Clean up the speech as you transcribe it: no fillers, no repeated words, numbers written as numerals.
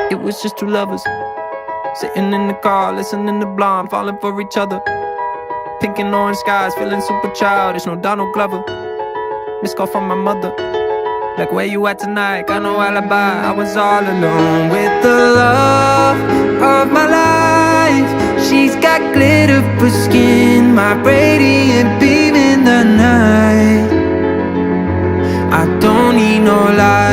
It was just two lovers sitting in the car, listening to Blonde, falling for each other. Pink and orange skies, feeling super childish. No Donald Glover. Missed call from my mother, like, where you at tonight? Got no alibi. I was all alone with the love of my life. She's got glitter for skin, my radiant beam in the night. I don't need no light.